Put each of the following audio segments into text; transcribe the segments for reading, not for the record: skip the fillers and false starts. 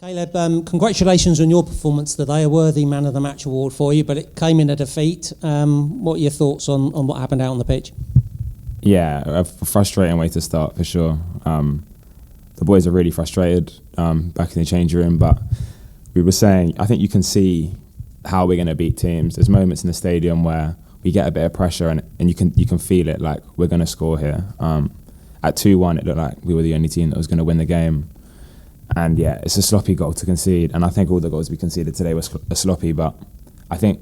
Caleb, congratulations on your performance today, a worthy Man of the Match award for you, but it came in a defeat. What are your thoughts on what happened out on the pitch? Yeah, a frustrating way to start for sure. The boys are really frustrated back in the changing room, but we were saying, I think you can see how we're going to beat teams. There's moments in the stadium where we get a bit of pressure and you can feel it, like we're going to score here. At 2-1, it looked like we were the only team that was going to win the game. And yeah, it's a sloppy goal to concede. And I think all the goals we conceded today were sloppy, but I think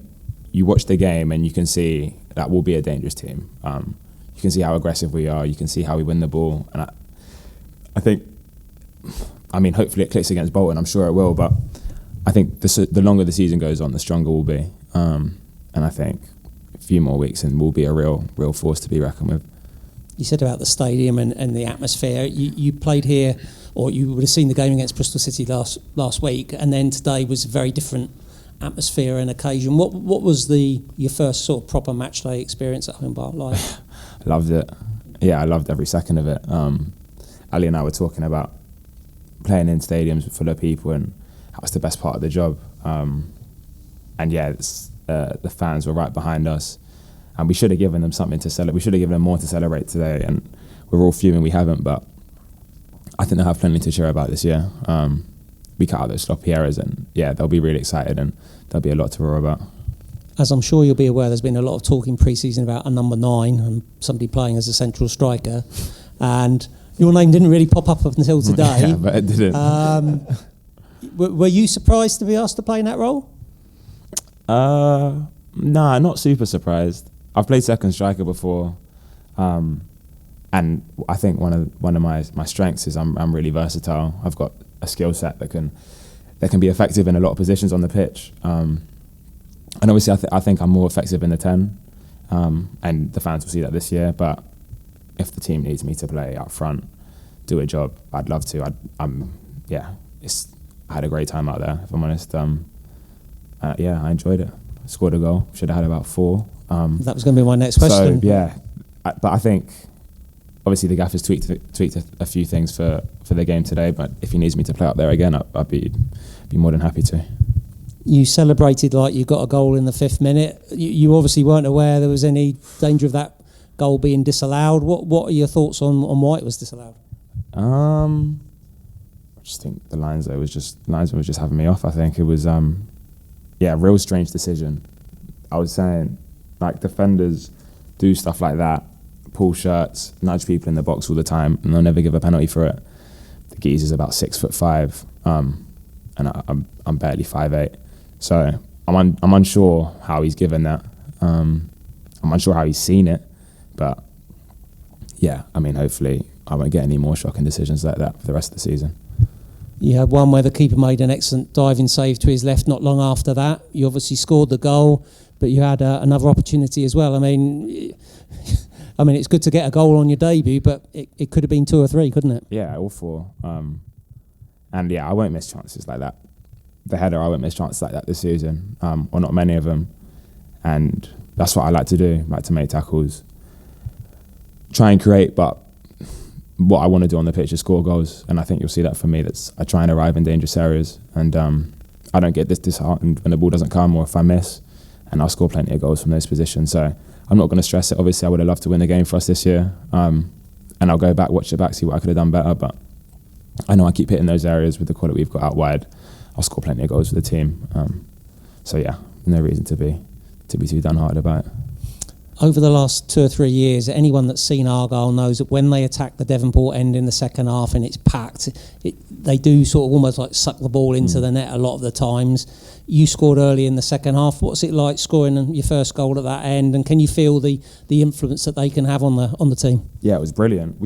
you watch the game and you can see that we'll be a dangerous team. You can see how aggressive we are. You can see how we win the ball. And I think, hopefully it clicks against Bolton. I'm sure it will, but I think the longer the season goes on, the stronger we'll be. And I think a few more weeks and we'll be a real force to be reckoned with. You said about the stadium and the atmosphere. You played here, or you would have seen the game against Bristol City last week, and then today was a very different atmosphere and occasion. What was your first sort of proper match day experience at home bar like? Loved it. Yeah, I loved every second of it. Ali and I were talking about playing in stadiums full of people, and that was the best part of the job. And yeah, the fans were right behind us. And we should have given them something to celebrate. We should have given them more to celebrate today. And we're all fuming we haven't, but I think they'll have plenty to cheer about this year. We cut out those sloppy errors, and yeah, they'll be really excited, and there'll be a lot to roar about. As I'm sure you'll be aware, there's been a lot of talk in pre-season about a number 9 and somebody playing as a central striker. And your name didn't really pop up until today. Yeah, but it didn't. Were you surprised to be asked to play in that role? Nah, not super surprised. I've played second striker before, and I think one of my strengths is I'm really versatile. I've got a skill set that can be effective in a lot of positions on the pitch. And obviously, I think I'm more effective in the 10, and the fans will see that this year. But if the team needs me to play up front, do a job, I'd love to. I had a great time out there, if I'm honest. I enjoyed it. I scored a goal. Should have had about 4. That was going to be my next question. So yeah, but I think obviously the gaffer's tweaked a few things for the game today. But if he needs me to play up there again, I'd be more than happy to. You celebrated like you got a goal in the 5th minute. You obviously weren't aware there was any danger of that goal being disallowed. What are your thoughts on why it was disallowed? I just think the linesman was just having me off. I think it was a real strange decision. I was saying, like, defenders do stuff like that, pull shirts, nudge people in the box all the time, and they'll never give a penalty for it. The geezer's about 6'5", and I'm barely 5'8", so I'm unsure how he's given that. I'm unsure how he's seen it, but yeah, hopefully I won't get any more shocking decisions like that for the rest of the season. You had one where the keeper made an excellent diving save to his left not long after that. You obviously scored the goal, but you had another opportunity as well. It's good to get a goal on your debut, but it could have been 2 or 3, couldn't it? Yeah, all 4. And yeah, I won't miss chances like that. The header, I won't miss chances like that this season, or not many of them. And that's what I like to do, like to make tackles, try and create, but what I want to do on the pitch is score goals, and I think you'll see that from me. I try and arrive in dangerous areas, and I don't get disheartened when the ball doesn't come or if I miss, and I'll score plenty of goals from those positions. So I'm not going to stress it. Obviously, I would have loved to win the game for us this year, and I'll go back, watch it back, see what I could have done better. But I know I keep hitting those areas with the quality we've got out wide. I'll score plenty of goals for the team. So yeah, no reason to be too downhearted about it. Over the last 2 or 3 years, anyone that's seen Argyle knows that when they attack the Devonport end in the second half and it's packed, they do sort of almost like suck the ball into the net a lot of the times. You scored early in the second half. What's it like scoring your first goal at that end? And can you feel the influence that they can have on the team? Yeah, it was brilliant.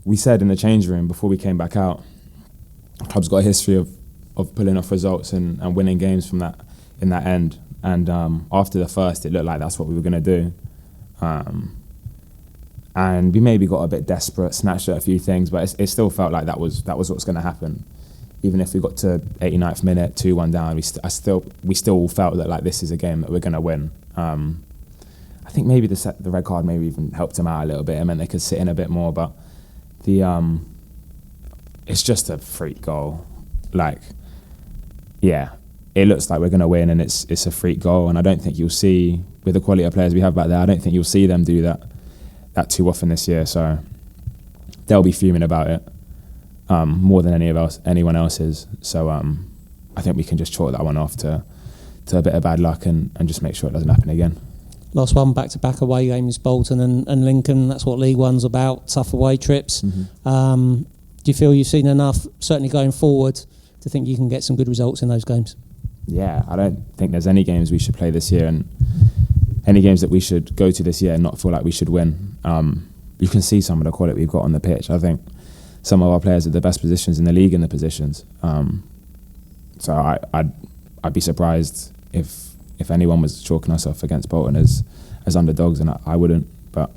We said in the change room before we came back out, the club's got a history of pulling off results and winning games from that in that end. And after the first, it looked like that's what we were going to do. And we maybe got a bit desperate, snatched at a few things, but it still felt like that was what was going to happen. Even if we got to 89th minute, 2-1 down, we still felt that like this is a game that we're going to win. I think maybe the red card maybe even helped them out a little bit. It meant they could sit in a bit more, but it's just a freak goal. like, yeah, it looks like we're going to win, and it's a freak goal. And I don't think you'll see, with the quality of players we have back there, I don't think you'll see them do that too often this year. So they'll be fuming about it more than anyone else is. So I think we can just chalk that one off to a bit of bad luck and just make sure it doesn't happen again. Last one, back-to-back away games, Bolton and Lincoln. That's what League One's about, tough away trips. Mm-hmm. Do you feel you've seen enough, certainly going forward, to think you can get some good results in those games? Yeah, I don't think there's any games we should play this year and any games that we should go to this year and not feel like we should win. You can see some of the quality we've got on the pitch. I think some of our players are the best positions in the league in the positions. So I'd be surprised if anyone was chalking us off against Bolton as underdogs, and I wouldn't. But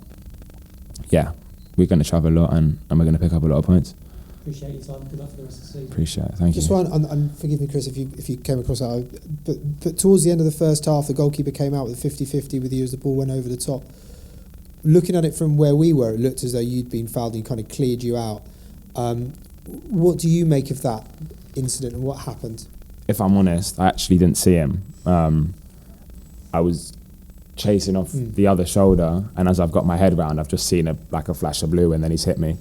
yeah, we're going to travel a lot and we're going to pick up a lot of points. Appreciate your time. Good luck for the rest of the season. Appreciate it. Thank you. Just one, and forgive me, Chris, if you came across that, but towards the end of the first half, the goalkeeper came out with 50-50 with you as the ball went over the top. Looking at it from where we were, it looked as though you'd been fouled and kind of cleared you out. What do you make of that incident and what happened? If I'm honest, I actually didn't see him. I was chasing off the other shoulder, and as I've got my head round, I've just seen a flash of blue, and then he's hit me.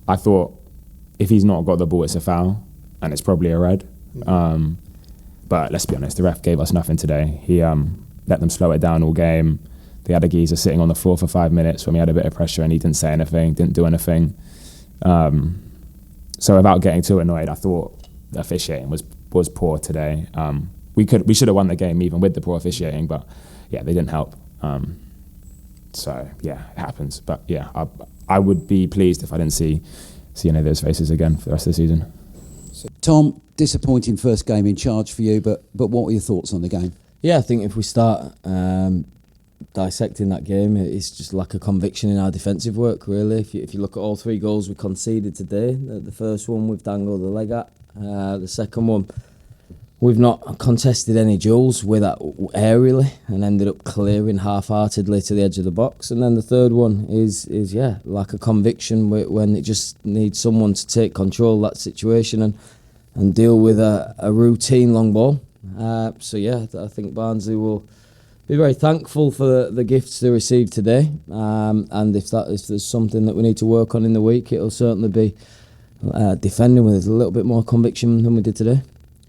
I thought if he's not got the ball, it's a foul, and it's probably a red. But let's be honest, the ref gave us nothing today. He let them slow it down all game. They had a geezer sitting on the floor for 5 minutes when we had a bit of pressure, and he didn't say anything, didn't do anything. So without getting too annoyed, I thought the officiating was poor today. We should have won the game even with the poor officiating, but yeah, they didn't help. So yeah, it happens. But yeah, I would be pleased if I didn't see any of those faces again for the rest of the season. Tom, disappointing first game in charge for you, but what were your thoughts on the game? Yeah, I think if we start dissecting that game, it's just lack of conviction in our defensive work, really. If you look at all 3 goals we conceded today, the first one we've dangled the leg at, the second one we've not contested any duels with that aerially and ended up clearing half-heartedly to the edge of the box, and then the third one is lack of conviction when it just needs someone to take control of that situation and deal with a routine long ball. So yeah, I think Barnsley will be very thankful for the gifts they received today, and if there's something that we need to work on in the week, it'll certainly be defending with a little bit more conviction than we did today.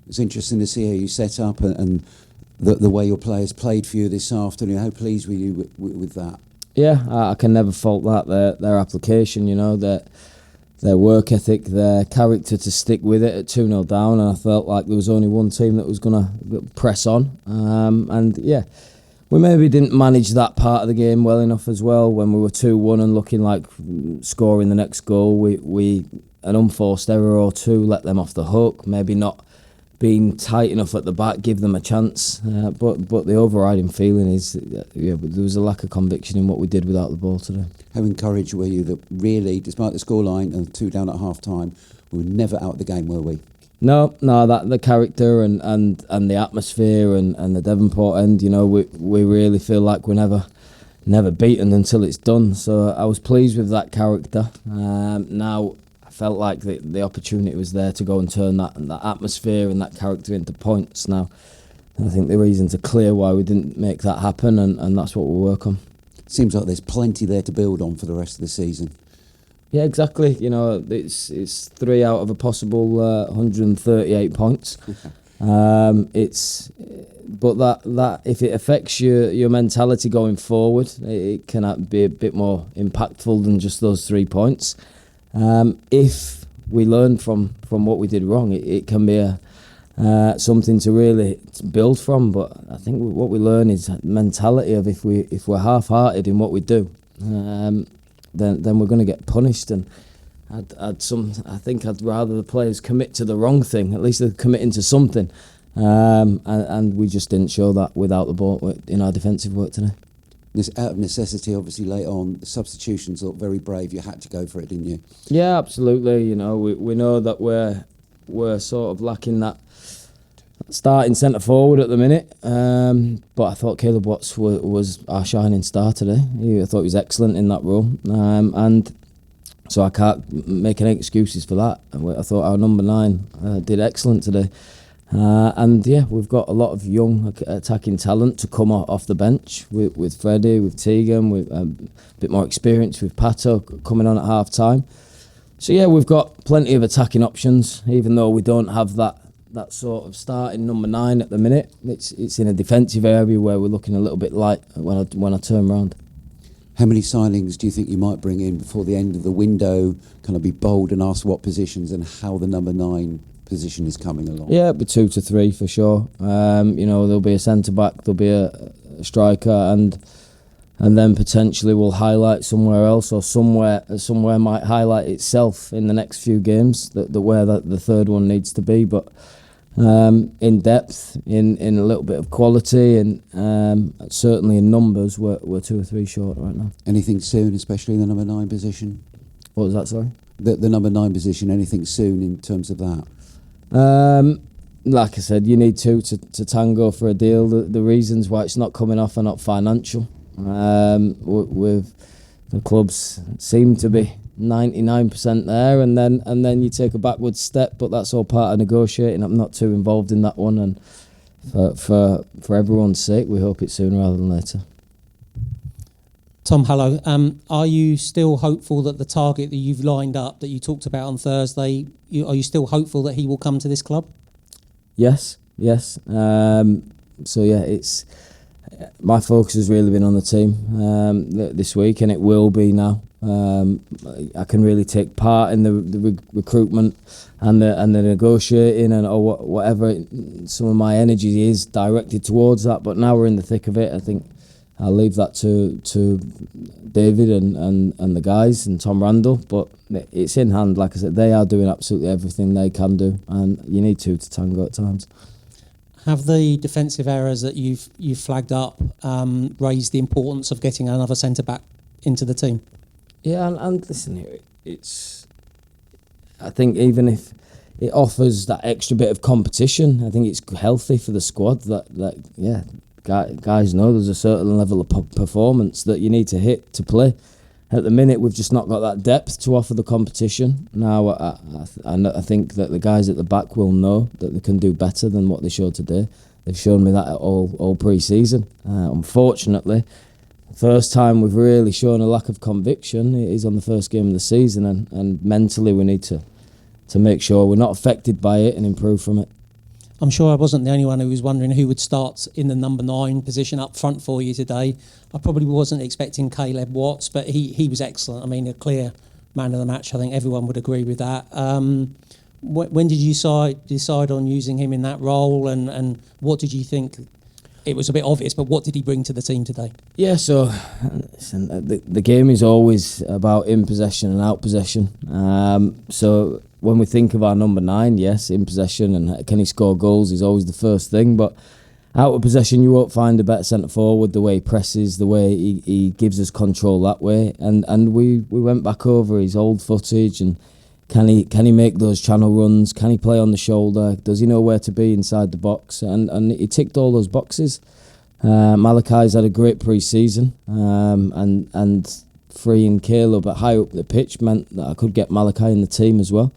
It's interesting to see how you set up and the way your players played for you this afternoon. How pleased were you with that? Yeah, I can never fault that. Their application, their work ethic, their character to stick with it at 2-0 down, and I felt like there was only one team that was going to press on. And yeah, we maybe didn't manage that part of the game well enough as well. When we were 2-1 and looking like scoring the next goal, we an unforced error or two let them off the hook. Maybe not being tight enough at the back, give them a chance. But the overriding feeling is there was a lack of conviction in what we did without the ball today. How encouraged were you that really, despite the scoreline and 2 down at half time, we were never out of the game, were we? No, that the character and the atmosphere and the Devonport end, we really feel like we're never beaten until it's done. So I was pleased with that character. Now I felt like the opportunity was there to go and turn that atmosphere and that character into points. Now I think the reasons are clear why we didn't make that happen, and that's what we'll work on. Seems like there's plenty there to build on for the rest of the season. Yeah, exactly. It's 3 out of a possible 138 points. But that if it affects your mentality going forward, it can be a bit more impactful than just those 3 points. If we learn from what we did wrong, it can be something to really build from. But I think what we learn is mentality of if we're half-hearted in what we do, then we're going to get punished. And I think I'd rather the players commit to the wrong thing. At least they're committing to something. And we just didn't show that without the ball in our defensive work today. This out of necessity, obviously, later on, the substitutions looked very brave. You had to go for it, didn't you? Yeah, absolutely. We know that we're sort of lacking that starting centre forward at the minute. But I thought Caleb Watts was our shining star today. I thought he was excellent in that role. And So I can't make any excuses for that. I thought our number 9 did excellent today. And yeah, we've got a lot of young attacking talent to come off the bench with Freddie, with Tegan, with a bit more experience with Pato coming on at half time. So yeah, we've got plenty of attacking options, even though we don't have that sort of starting number 9 at the minute. It's in a defensive area where we're looking a little bit light when I turn round. How many signings do you think you might bring in before the end of the window? Kind of be bold and ask what positions and how the number 9 position is coming along? Yeah, it'll be 2 to 3 for sure. There'll be a centre back, there'll be a striker, and then potentially we'll highlight somewhere else, or somewhere might highlight itself in the next few games that where the third one needs to be. But in depth, in a little bit of quality, and certainly in numbers, we're 2 or 3 short right now. Anything soon, especially in the number 9 position? What was that, sorry? The number 9 position, anything soon in terms of that? Like I said, you need 2 to tango for a deal. The reasons why it's not coming off are not financial. With the clubs seem to be 99% there, and then you take a backward step, but that's all part of negotiating. I'm not too involved in that one, and for everyone's sake, we hope it's sooner rather than later. Tom, hello. Are you still hopeful that the target that you've lined up, that you talked about on Thursday, are you still hopeful that he will come to this club? Yes. So yeah, it's my focus has really been on the team this week, and it will be now. I can really take part in the recruitment and the negotiating or whatever. Some of my energy is directed towards that, but now we're in the thick of it. I think I'll leave that to David and the guys and Tom Randall, but it's in hand. Like I said, they are doing absolutely everything they can do, and you need 2 to tango at times. Have the defensive errors that you've flagged up raised the importance of getting another centre back into the team? Yeah, and listen, I think even if it offers that extra bit of competition, I think it's healthy for the squad that guys know there's a certain level of performance that you need to hit to play. At the minute, we've just not got that depth to offer the competition. Now, I think that the guys at the back will know that they can do better than what they showed today. They've shown me that all pre-season. Unfortunately, first time we've really shown a lack of conviction is on the first game of the season, and mentally we need to make sure we're not affected by it and improve from it. I'm sure I wasn't the only one who was wondering who would start in the number 9 position up front for you today. I probably wasn't expecting Caleb Watts, but he was excellent. I mean, a clear man of the match. I think everyone would agree with that. When did you decide on using him in that role, and what did you think? It was a bit obvious, but what did he bring to the team today? Yeah, so listen, the game is always about in possession and out possession. So when we think of our number 9, yes, in possession and can he score goals is always the first thing, but out of possession you won't find a better centre forward, the way he presses, the way he gives us control that way. And we went back over his old footage, and can he make those channel runs? Can he play on the shoulder? Does he know where to be inside the box? And he ticked all those boxes. Malachi's had a great pre-season, and freeing Caleb at high up the pitch meant that I could get Malachi in the team as well.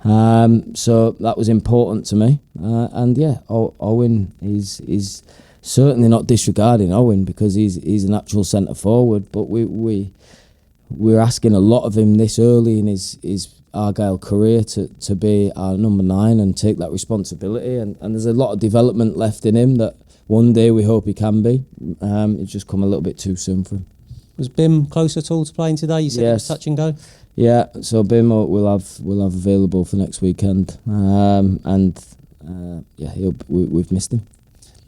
So that was important to me. And yeah, Owen is certainly not disregarding Owen, because he's an actual centre forward, but we're asking a lot of him this early in his Argyle career to be our number 9 and take that responsibility, and there's a lot of development left in him that one day we hope he can be. It's just come a little bit too soon for him. Was Bim close at all to playing today? You said it was touch and go. Yeah, so Bim we'll have available for next weekend, we've missed him.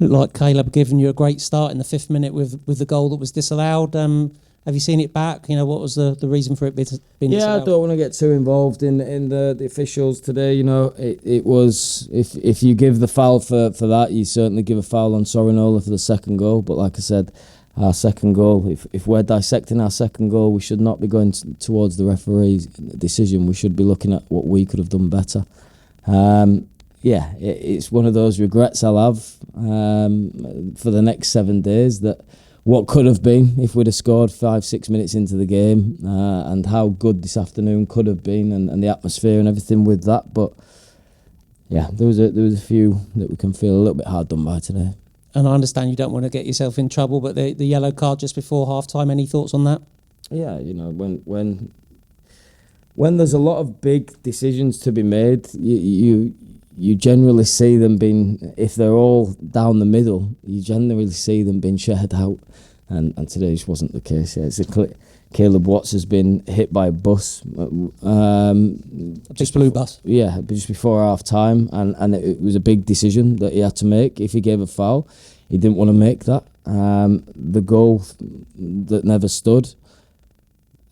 Looked like Caleb giving you a great start in the 5th minute with the goal that was disallowed. Have you seen it back? What was the reason for it being disallowed? I don't want to get too involved in the officials today. It was if you give the foul for that, you certainly give a foul on Sorinola for the second goal. But like I said, our second goal, if we're dissecting our second goal, we should not be going towards the referee's decision. We should be looking at what we could have done better. It's one of those regrets I'll have for the next 7 days, that what could have been if we'd have scored 5-6 minutes into the game, and how good this afternoon could have been, and the atmosphere and everything with that. But yeah, there was a few that we can feel a little bit hard done by today. And I understand you don't want to get yourself in trouble, but the yellow card just before half-time, any thoughts on that? Yeah, when there's a lot of big decisions to be made, you generally see them being, if they're all down the middle, you generally see them being shared out, and today just wasn't the case. Yeah, Caleb Watts has been hit by a bus, Just blue bus. Yeah, just before half time, and it was a big decision that he had to make. If he gave a foul, he didn't want to make that. The goal that never stood,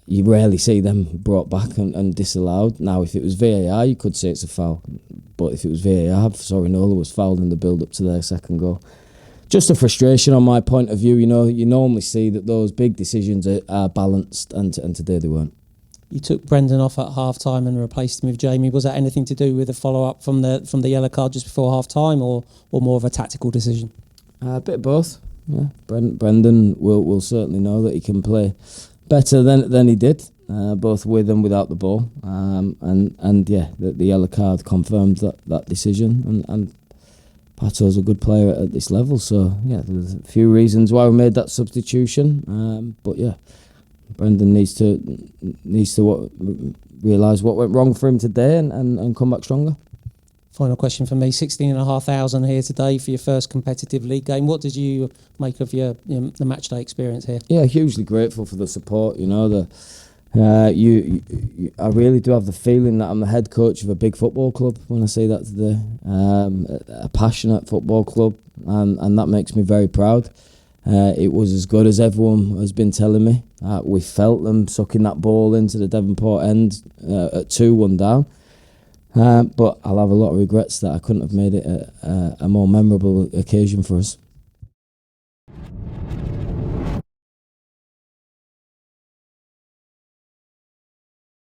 you rarely see them brought back and disallowed. Now, if it was VAR, you could say it's a foul, but if it was VAR, Sorinola was fouled in the build-up to their second goal. Just a frustration on my point of view. You normally see that those big decisions are balanced, and today they weren't. You took Brendan off at half-time and replaced him with Jamie. Was that anything to do with the follow-up from the yellow card just before half-time, or more of a tactical decision? A bit of both. Yeah, Brendan will certainly know that he can play better than he did, both with and without the ball. And yeah, the yellow card confirmed that decision. And Pato's a good player at this level, so yeah, there's a few reasons why we made that substitution. But yeah, Brendan needs to realise what went wrong for him today and come back stronger. Final question for me. 16,500 here today for your first competitive league game. What did you make of the match day experience here? Yeah, hugely grateful for the support. I really do have the feeling that I'm the head coach of a big football club when I say that today. A passionate football club, and that makes me very proud. It was as good as everyone has been telling me. We felt them sucking that ball into the Devonport end at 2-1 down. But I'll have a lot of regrets that I couldn't have made it a more memorable occasion for us.